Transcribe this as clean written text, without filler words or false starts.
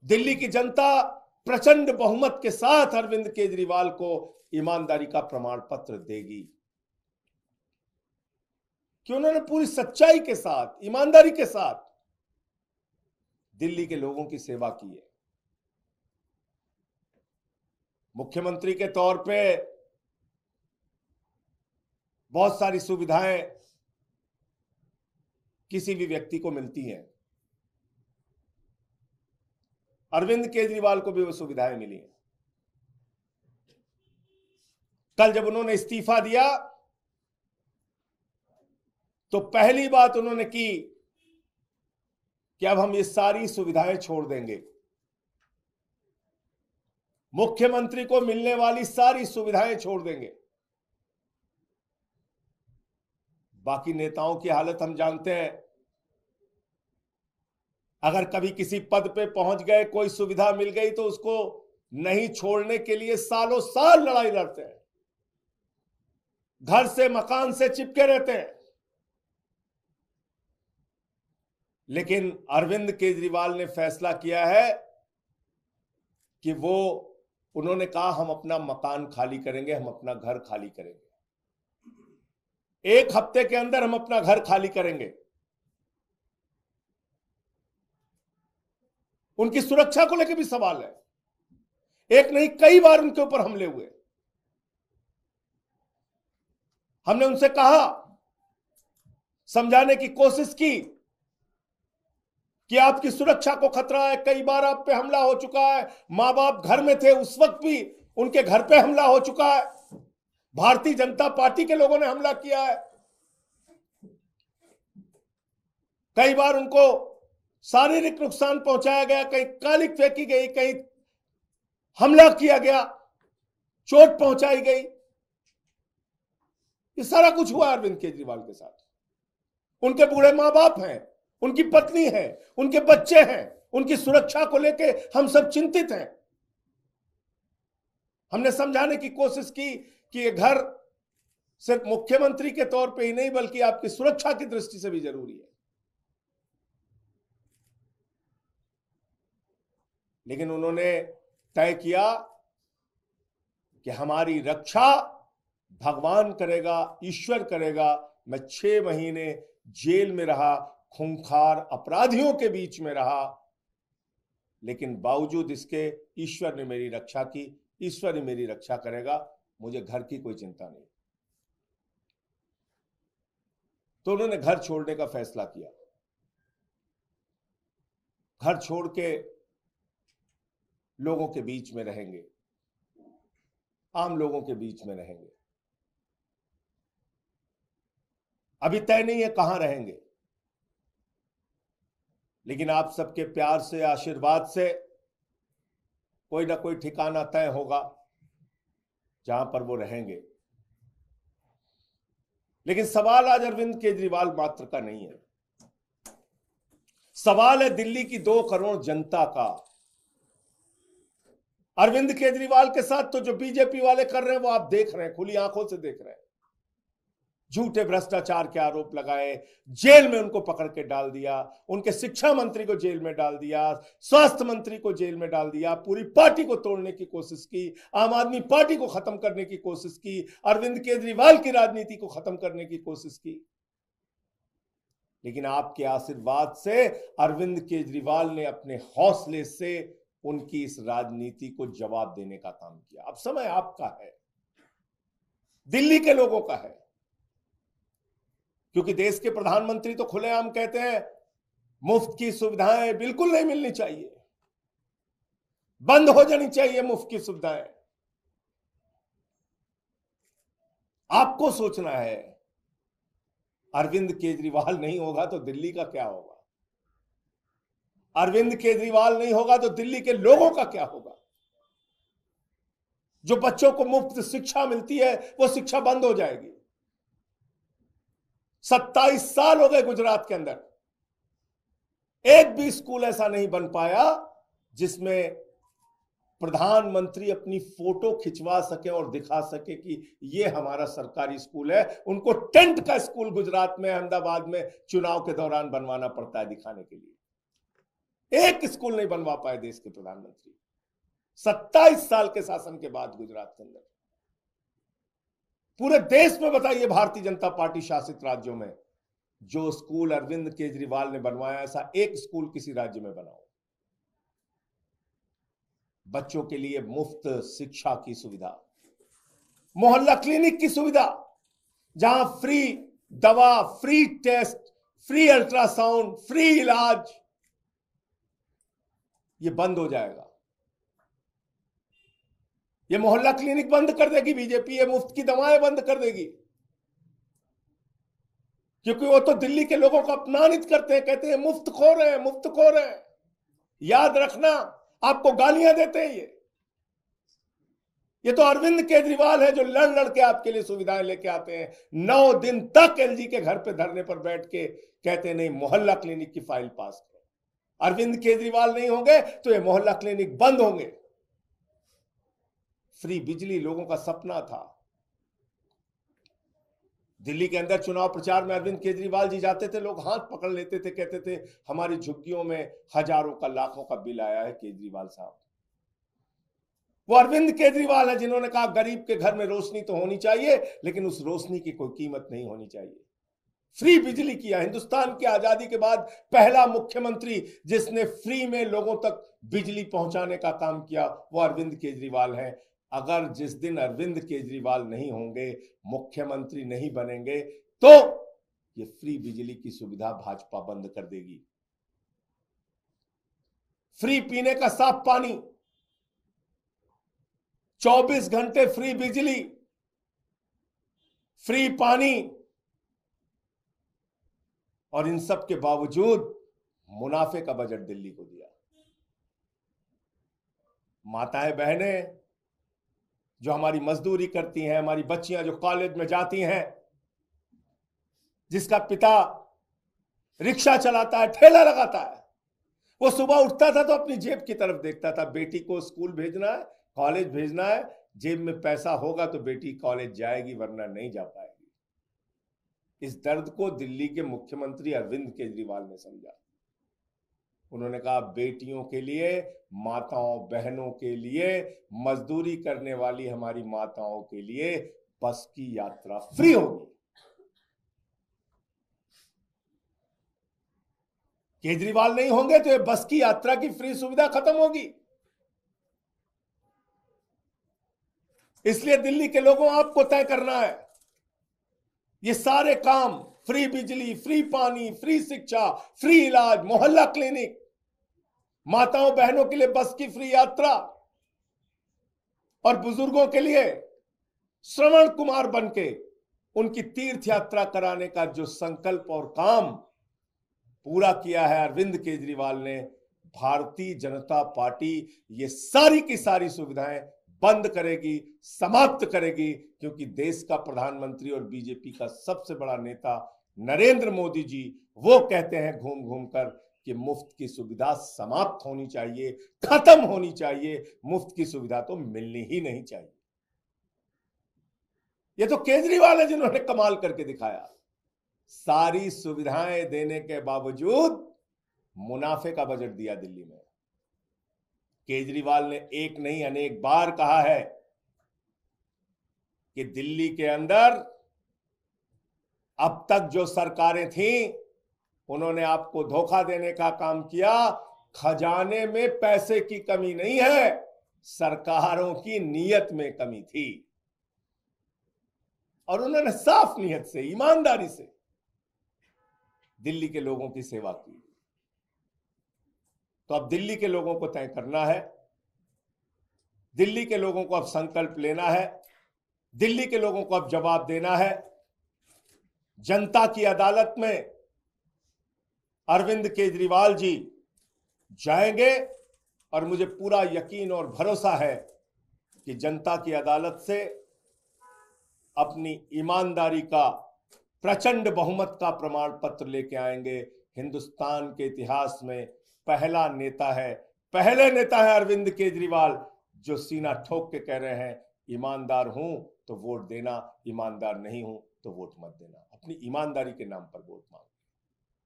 दिल्ली की जनता प्रचंड बहुमत के साथ अरविंद केजरीवाल को ईमानदारी का प्रमाण पत्र देगी कि उन्होंने पूरी सच्चाई के साथ, ईमानदारी के साथ दिल्ली के लोगों की सेवा की है। मुख्यमंत्री के तौर पे बहुत सारी सुविधाएं किसी भी व्यक्ति को मिलती हैं, अरविंद केजरीवाल को भी वो सुविधाएं मिली हैं। कल जब उन्होंने इस्तीफा दिया तो पहली बात उन्होंने की कि अब हम ये सारी सुविधाएं छोड़ देंगे, मुख्यमंत्री को मिलने वाली सारी सुविधाएं छोड़ देंगे। बाकी नेताओं की हालत हम जानते हैं, अगर कभी किसी पद पे पहुंच गए, कोई सुविधा मिल गई तो उसको नहीं छोड़ने के लिए सालों साल लड़ाई लड़ते हैं, घर से मकान से चिपके रहते हैं। लेकिन अरविंद केजरीवाल ने फैसला किया है कि उन्होंने कहा हम अपना मकान खाली करेंगे, हम अपना घर खाली करेंगे, 1 हफ्ते के अंदर हम अपना घर खाली करेंगे। उनकी सुरक्षा को लेकर भी सवाल है, एक नहीं कई बार उनके ऊपर हमले हुए। हमने उनसे कहा, समझाने की कोशिश की कि आपकी सुरक्षा को खतरा है, कई बार आप पे हमला हो चुका है, मां बाप घर में थे उस वक्त भी उनके घर पे हमला हो चुका है, भारतीय जनता पार्टी के लोगों ने हमला किया है, कई बार उनको शारीरिक नुकसान पहुंचाया गया, कहीं कालिक फेंकी गई, कहीं हमला किया गया, चोट पहुंचाई गई। ये सारा कुछ हुआ अरविंद केजरीवाल के साथ। उनके बूढ़े मां बाप हैं, उनकी पत्नी है, उनके बच्चे हैं, उनकी सुरक्षा को लेके हम सब चिंतित हैं। हमने समझाने की कोशिश की कि ये घर सिर्फ मुख्यमंत्री के तौर पे ही नहीं बल्कि आपकी सुरक्षा की दृष्टि से भी जरूरी है। लेकिन उन्होंने तय किया कि हमारी रक्षा भगवान करेगा, ईश्वर करेगा। मैं 6 महीने जेल में रहा, खूंखार अपराधियों के बीच में रहा, लेकिन बावजूद इसके ईश्वर ने मेरी रक्षा की, ईश्वर ही मेरी रक्षा करेगा, मुझे घर की कोई चिंता नहीं। तो उन्होंने घर छोड़ने का फैसला किया। घर छोड़ के लोगों के बीच में रहेंगे, आम लोगों के बीच में रहेंगे। अभी तय नहीं है कहां रहेंगे, लेकिन आप सबके प्यार से, आशीर्वाद से कोई ना कोई ठिकाना तय होगा जहां पर वो रहेंगे। लेकिन सवाल आज अरविंद केजरीवाल मात्र का नहीं है, सवाल है दिल्ली की 2 करोड़ जनता का। अरविंद केजरीवाल के साथ तो जो बीजेपी वाले कर रहे हैं वो आप देख रहे हैं, खुली आंखों से देख रहे हैं। झूठे भ्रष्टाचार के आरोप लगाए, जेल में उनको पकड़ के डाल दिया, उनके शिक्षा मंत्री को जेल में डाल दिया, स्वास्थ्य मंत्री को जेल में डाल दिया, पूरी पार्टी को तोड़ने की कोशिश की, आम आदमी पार्टी को खत्म करने की कोशिश की, अरविंद केजरीवाल की राजनीति को खत्म करने की कोशिश की। लेकिन आपके आशीर्वाद से अरविंद केजरीवाल ने अपने हौसले से उनकी इस राजनीति को जवाब देने का काम किया। अब समय आपका है, दिल्ली के लोगों का है, क्योंकि देश के प्रधानमंत्री तो खुलेआम कहते हैं मुफ्त की सुविधाएं बिल्कुल नहीं मिलनी चाहिए, बंद हो जानी चाहिए मुफ्त की सुविधाएं। आपको सोचना है, अरविंद केजरीवाल नहीं होगा तो दिल्ली का क्या होगा, अरविंद केजरीवाल नहीं होगा तो दिल्ली के लोगों का क्या होगा। जो बच्चों को मुफ्त शिक्षा मिलती है वो शिक्षा बंद हो जाएगी। 27 साल हो गए गुजरात के अंदर, एक भी स्कूल ऐसा नहीं बन पाया जिसमें प्रधानमंत्री अपनी फोटो खिंचवा सके और दिखा सके कि ये हमारा सरकारी स्कूल है। उनको टेंट का स्कूल गुजरात में, अहमदाबाद में चुनाव के दौरान बनवाना पड़ता है दिखाने के लिए। एक स्कूल नहीं बनवा पाए देश के प्रधानमंत्री 27 साल के शासन के बाद गुजरात के अंदर। पूरे देश में बताइए भारतीय जनता पार्टी शासित राज्यों में जो स्कूल अरविंद केजरीवाल ने बनवाया, ऐसा एक स्कूल किसी राज्य में बनाओ। बच्चों के लिए मुफ्त शिक्षा की सुविधा, मोहल्ला क्लिनिक की सुविधा, जहां फ्री दवा, free test, free ultrasound, free इलाज, ये बंद हो जाएगा। ये मोहल्ला क्लिनिक बंद कर देगी बीजेपी, ये मुफ्त की दवाएं बंद कर देगी, क्योंकि वो तो दिल्ली के लोगों को अपमानित करते हैं, कहते हैं मुफ्त खोर है, मुफ्त खोर है। याद रखना, आपको गालियां देते हैं ये तो अरविंद केजरीवाल है जो लड़ लड़ के आपके लिए सुविधाएं लेके आते हैं। 9 दिन तक एलजी के घर पे धरने पर बैठ के कहते नहीं मोहल्ला क्लिनिक की फाइल पास करो। अरविंद केजरीवाल नहीं होंगे तो ये मोहल्ला क्लिनिक बंद होंगे। फ्री बिजली लोगों का सपना था। दिल्ली के अंदर चुनाव प्रचार में अरविंद केजरीवाल जी जाते थे, लोग हाथ पकड़ लेते थे, कहते थे हमारी झुग्गियों में हजारों का, लाखों का बिल आया है केजरीवाल साहब। वो अरविंद केजरीवाल है जिन्होंने कहा गरीब के घर में रोशनी तो होनी चाहिए, लेकिन उस रोशनी की कोई कीमत नहीं होनी चाहिए। फ्री बिजली किया। हिंदुस्तान की आजादी के बाद पहला मुख्यमंत्री जिसने फ्री में लोगों तक बिजली पहुंचाने का काम किया वो अरविंद केजरीवाल है। अगर जिस दिन अरविंद केजरीवाल नहीं होंगे, मुख्यमंत्री नहीं बनेंगे, तो ये फ्री बिजली की सुविधा भाजपा बंद कर देगी। फ्री पीने का साफ पानी, 24 घंटे फ्री बिजली, फ्री पानी, और इन सब के बावजूद मुनाफे का बजट दिल्ली को दिया। माताएं बहनें जो हमारी मजदूरी करती हैं, हमारी बच्चियां जो कॉलेज में जाती हैं, जिसका पिता रिक्शा चलाता है, ठेला लगाता है, वो सुबह उठता था तो अपनी जेब की तरफ देखता था। बेटी को स्कूल भेजना है, कॉलेज भेजना है, जेब में पैसा होगा तो बेटी कॉलेज जाएगी, वरना नहीं जा पाएगी। इस दर्द को दिल्ली के मुख्यमंत्री अरविंद केजरीवाल ने समझा। उन्होंने कहा बेटियों के लिए, माताओं बहनों के लिए, मजदूरी करने वाली हमारी माताओं के लिए बस की यात्रा फ्री होगी। केजरीवाल नहीं होंगे तो ये बस की यात्रा की फ्री सुविधा खत्म होगी। इसलिए दिल्ली के लोगों आपको तय करना है। ये सारे काम, फ्री बिजली, फ्री पानी, फ्री शिक्षा, फ्री इलाज, मोहल्ला क्लिनिक, माताओं बहनों के लिए बस की फ्री यात्रा, और बुजुर्गों के लिए श्रवण कुमार बनके उनकी तीर्थ यात्रा कराने का जो संकल्प और काम पूरा किया है अरविंद केजरीवाल ने, भारतीय जनता पार्टी ये सारी की सारी सुविधाएं बंद करेगी, समाप्त करेगी, क्योंकि देश का प्रधानमंत्री और बीजेपी का सबसे बड़ा नेता नरेंद्र मोदी जी वो कहते हैं घूम घूम कर कि मुफ्त की सुविधा समाप्त होनी चाहिए, खत्म होनी चाहिए, मुफ्त की सुविधा तो मिलनी ही नहीं चाहिए। ये तो केजरीवाल है जिन्होंने कमाल करके दिखाया। सारी सुविधाएं देने के बावजूद मुनाफे का बजट दिया दिल्ली में। केजरीवाल ने एक नहीं अनेक बार कहा है कि दिल्ली के अंदर अब तक जो सरकारें थीं उन्होंने आपको धोखा देने का काम किया। खजाने में पैसे की कमी नहीं है, सरकारों की नीयत में कमी थी, और उन्होंने साफ नीयत से, ईमानदारी से दिल्ली के लोगों की सेवा की। तो अब दिल्ली के लोगों को तय करना है, दिल्ली के लोगों को अब संकल्प लेना है, दिल्ली के लोगों को अब जवाब देना है। जनता की अदालत में अरविंद केजरीवाल जी जाएंगे, और मुझे पूरा यकीन और भरोसा है कि जनता की अदालत से अपनी ईमानदारी का प्रचंड बहुमत का प्रमाण पत्र लेके आएंगे। हिंदुस्तान के इतिहास में पहला नेता है, पहले नेता है अरविंद केजरीवाल जो सीना ठोक के कह रहे हैं ईमानदार हूं तो वोट देना, ईमानदार नहीं हूं तो वोट मत देना। अपनी ईमानदारी के नाम पर वोट मांगो।